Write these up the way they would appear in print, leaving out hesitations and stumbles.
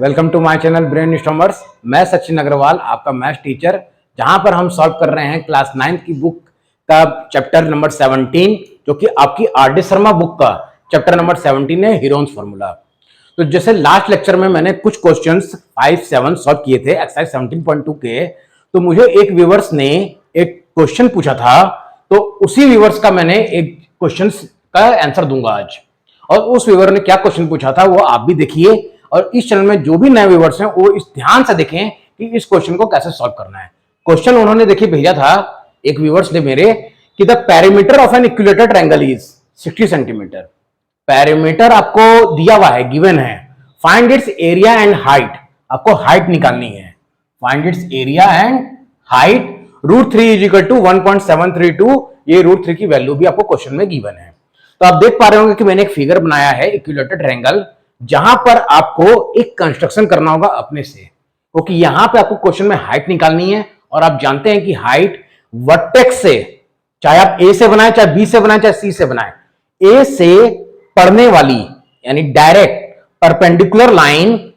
Welcome to my channel Brain Stormers. मैं सचिन अग्रवाल, आपका maths teacher, जहां पर हम सॉल्व कर रहे हैं क्लास 9 की बुक का चैप्टर नंबर 17, जो कि आपकी आर डी शर्मा बुक का चैप्टर नंबर 17 है, हीरोन्स फॉर्मूला। तो जैसे लास्ट लेक्चर में मैंने कुछ क्वेश्चंस 5-7 सॉल्व किए थे एक्सरसाइज 17.2 के, तो मुझे एक व्यूवर्स ने एक क्वेश्चन पूछा था, तो उसी व्यूवर्स का मैंने एक क्वेश्चन का आंसर दूंगा आज। और उस व्यूवर ने क्या क्वेश्चन पूछा था वो आप भी देखिए, और इस चैनल में जो भी नए व्यूवर्स हैं वो इस ध्यान से देखें कि इस क्वेश्चन को कैसे सॉल्व करना है। क्वेश्चन उन्होंने देखिए भेजा था एक व्यूवर्स ने मेरे कि the perimeter of an equilateral triangle is 60 centimetre. Perimeter आपको दिया हुआ है, गिवन है। Find its area and height, आपको हाइट निकालनी है। Find its area and height. √3 is equal to 1.732, ये √3 की वैल्यू भी आपको क्वेश्चन में गिवन है। तो आप देख पा रहे होंगे कि मैंने एक फिगर बनाया है इक्विलेटरल ट्रायंगल, जहां पर आपको एक कंस्ट्रक्शन करना होगा अपने से, क्योंकि यहां पे आपको क्वेश्चन में हाइट निकालनी है। और आप जानते हैं कि हाइट वर्टेक्स से, चाहे आप ए से बनाए, चाहे बी से बनाए, चाहे सी से बनाए, ए से पढ़ने वाली यानी डायरेक्ट परपेंडिकुलर लाइन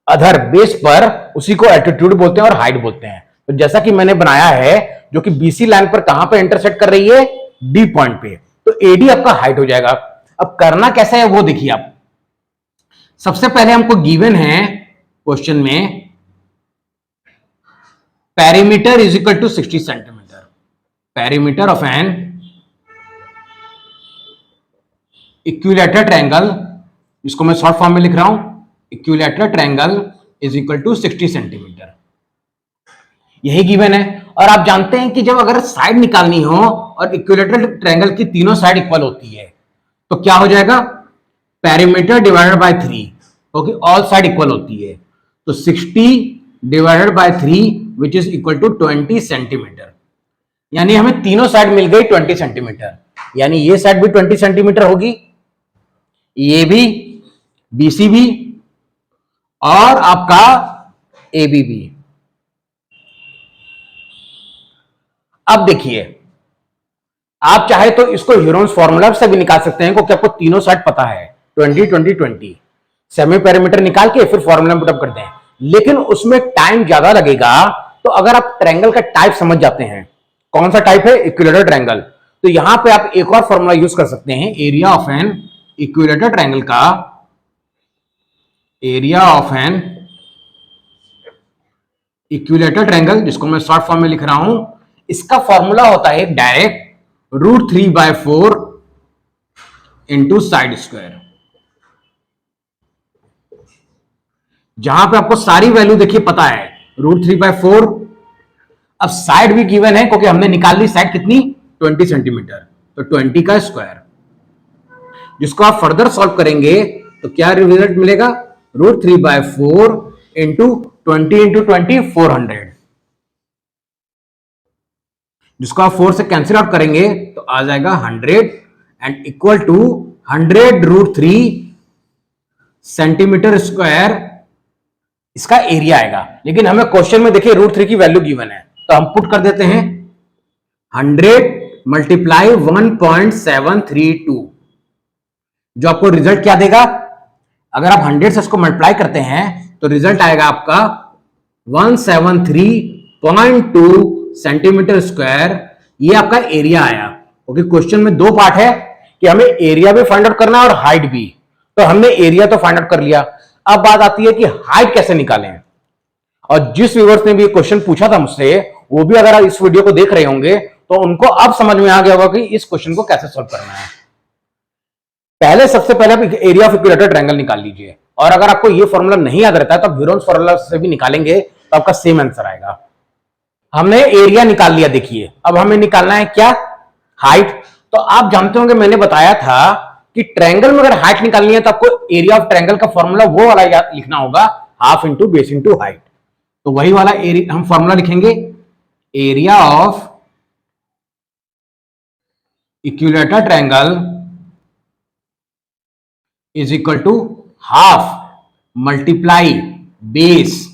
अधर बेस पर, उसी को एल्टीट्यूड बोलते हैं और हाइट बोलते हैं। तो जैसा कि मैंने बनाया है, जो कि बीसी लाइन पर कहां पर इंटरसेक्ट कर रही है, डी पॉइंट पे, तो एडी आपका हाइट हो जाएगा। अब करना कैसा है वो देखिए आप। सबसे पहले हमको गिवन है क्वेश्चन में perimeter is equal to 60 centimetre. Perimeter of an equilateral triangle, जिसको मैं शॉर्ट फॉर्म में लिख रहा हूं, equilateral triangle is equal to 60 centimetre, यही गिवन है। और आप जानते हैं कि जब अगर साइड निकालनी हो और इक्विलेटरल ट्रायंगल की तीनों साइड इक्वल होती है, तो क्या हो जाएगा, पेरीमीटर डिवाइडेड बाय 3, क्योंकि ऑल साइड इक्वल होती है। तो 60 divided by 3 which is equal to 20 centimetre, यानी हमें तीनों साइड मिल गई 20 सेंटीमीटर। यानी ये साइड भी 20 सेंटीमीटर होगी, ये भी, बीसी भी, और आपका एबी भी। अब देखिए, आप चाहे तो इसको हीरोन्स फॉर्मूला से भी निकाल सकते हैं, क्योंकि आपको तीनों साइड पता है, 20 20 20। सेमी पेरीमीटर निकाल के फिर फॉर्मूला में पुटअप करते हैं, लेकिन उसमें टाइम ज्यादा लगेगा। तो अगर आप ट्रायंगल का टाइप समझ जाते हैं, कौन सा टाइप है, इक्विलेटरल ट्रायंगल, तो यहां पे आप एक और फॉर्मूला यूज कर सकते हैं, area of an equilateral triangle का। Area of an equilateral triangle, जिसको मैं शॉर्ट फॉर्म में लिख रहा हूं, इसका फॉर्मूला होता है डायरेक्ट √3/4 इंटू साइड स्क्वायर। जहां पे आपको सारी वैल्यू देखिए पता है, √3/4। अब साइड भी गिवन है, क्योंकि हमने निकाल ली साइड कितनी, 20 सेंटीमीटर, तो 20 का स्क्वायर, जिसको आप फर्दर सॉल्व करेंगे तो क्या रिजल्ट मिलेगा, √3/4 इंटू 20 इंटू 20 400, जिसको आप 4 से कैंसिल आउट करेंगे तो आ जाएगा 100 and equal to 100√3 centimetre square, इसका एरिया आएगा। लेकिन हमें क्वेश्चन में देखिए √3 की वैल्यू गिवन है, तो हम पुट कर देते हैं 100 मल्टीप्लाई 1.732, जो आपको रिजल्ट क्या देगा, अगर आप 100 से इसको मल्टीप्लाई करते हैं तो रिजल्ट आएगा आपका 173.2 सेंटीमीटर स्क्वायर। ये आपका एरिया आया, क्योंकि क्वेश्चन में दो पार्ट है कि हमें एरिया भी फाइंड आउट करना है और हाइट भी। तो हमने एरिया तो फाइंड आउट कर लिया, अब बात आती है कि हाइट कैसे निकालें। और जिस व्यूअर्स ने भी क्वेश्चन पूछा था मुझसे, वो भी अगर आप इस वीडियो को देख रहे होंगे तो उनको अब समझ में आ गया होगा कि इस क्वेश्चन को कैसे सॉल्व करना है। पहले सबसे पहले आप एरिया ऑफ इक्विलेटरल ट्रायंगल निकाल लीजिए, और अगर आपको ये फॉर्मूला नहीं याद रहता है तो आप हीरोन्स फॉर्मूला से भी निकालेंगे तो आपका सेम आंसर आएगा। हमने एरिया निकाल लिया, देखिए अब हमें निकालना है क्या, हाइट। तो आप जानते होंगे मैंने बताया था कि ट्रायंगल में अगर हाइट निकालनी है तो आपको एरिया ऑफ ट्रायंगल का फॉर्मूला वो वाला लिखना होगा, half into base into height. तो वही वाला एरिया हम फॉर्मूला लिखेंगे, area of equilateral triangle is equal to half multiply base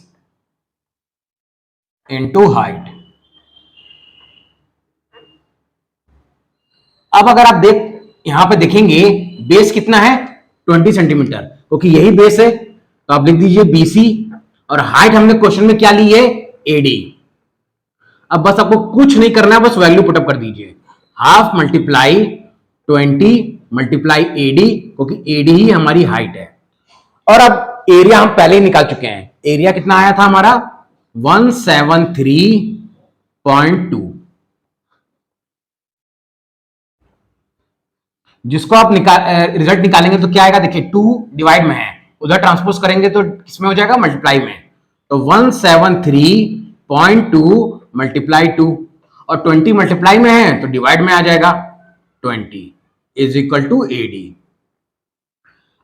into height. अब अगर आप यहां पे देखेंगे बेस कितना है, 20 सेंटीमीटर, क्योंकि यही बेस है। तो आप लिख दीजिए BC, और हाइट हमने क्वेश्चन में क्या ली है, AD। अब बस आपको कुछ नहीं करना है, बस वैल्यू पुटअप कर दीजिए, हाफ मल्टीप्लाई 20 मल्टीप्लाई AD, क्योंकि AD ही हमारी हाइट है। और अब एरिया हम पहले ही निकाल चुके हैं, एरिया कितना आया था हमारा 173.2, जिसको आप रिजल्ट निकालेंगे तो क्या आएगा, देखिए 2 डिवाइड में है, उधर ट्रांसपोज करेंगे तो किसमें हो जाएगा, मल्टीप्लाई में। तो 173.2 मल्टीप्लाई 2, और 20 मल्टीप्लाई में है तो डिवाइड में आ जाएगा, 20 इज इक्वल टू AD।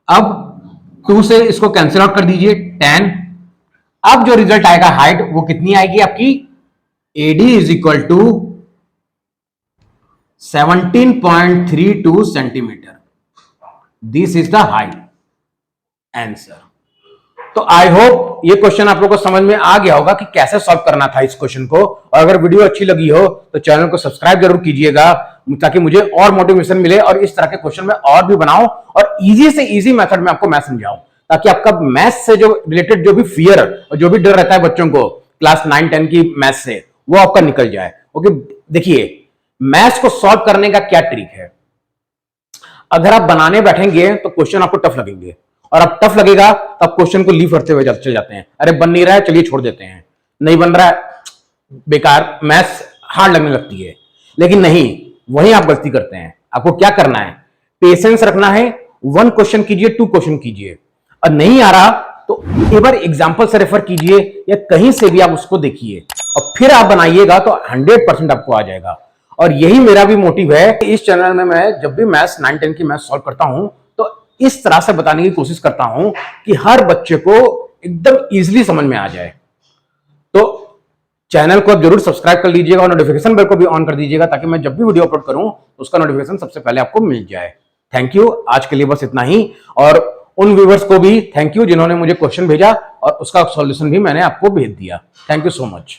अब 2 से इसको कैंसिल आउट कर दीजिए, 10। अब जो रिजल्ट आएगा हाइट वो कितनी आएगी आपकी, AD is equal to 17.32 centimetre. This is the height answer. तो आई होप ये क्वेश्चन आप लोगों को समझ में आ गया होगा कि कैसे सॉल्व करना था इस क्वेश्चन को। और अगर वीडियो अच्छी लगी हो तो चैनल को सब्सक्राइब जरूर कीजिएगा, ताकि मुझे और मोटिवेशन मिले और इस तरह के क्वेश्चन में और भी बनाऊं और इजी से इजी मेथड में आपको मैं समझाऊं, ताकि आपका मैथ्स से जो रिलेटेड जो भी फियर और जो भी डर रहता है बच्चों को क्लास 9-10 की मैथ्स से, वो आपका निकल जाए। ओके, देखिए मैथ्स को सॉल्व करने का क्या ट्रिक है। अगर आप बनाने बैठेंगे तो क्वेश्चन आपको टफ लगेंगे, और अब टफ लगेगा तो आप क्वेश्चन को लीव करते हुए चले जाते हैं, अरे बन नहीं रहा है चलिए छोड़ देते हैं, नहीं बन रहा है बेकार, मैथ्स हार्ड लगने लगती है। लेकिन नहीं, वहीं आप गलती करते हैं। आपको क्या करना है, पेशेंस रखना है, 1 क्वेश्चन कीजिए, 2 क्वेश्चन कीजिए, और नहीं आ रहा तो एक बार एग्जाम्पल से रेफर कीजिए या कहीं से भी आप उसको देखिए और फिर आप बनाइएगा तो 100% आपको आ जाएगा। और यही मेरा भी मोटिव है कि इस चैनल में मैं जब भी मैथ्स 9-10 की मैथ्स सॉल्व करता हूं तो इस तरह से बताने की कोशिश करता हूं कि हर बच्चे को एकदम इजीली समझ में आ जाए। तो चैनल को आप जरूर सब्सक्राइब कर लीजिएगा और नोटिफिकेशन बेल को भी ऑन कर दीजिएगा, ताकि मैं जब भी वीडियो अपलोड करूं तो उसका नोटिफिकेशन सबसे पहले आपको मिल जाए। थैंक यू, आज के लिए बस इतना ही। और उन व्यूअर्स को भी थैंक यू जिन्होंने मुझे क्वेश्चन भेजा और उसका सॉल्यूशन भी मैंने आपको भेज दिया। Thank you so much.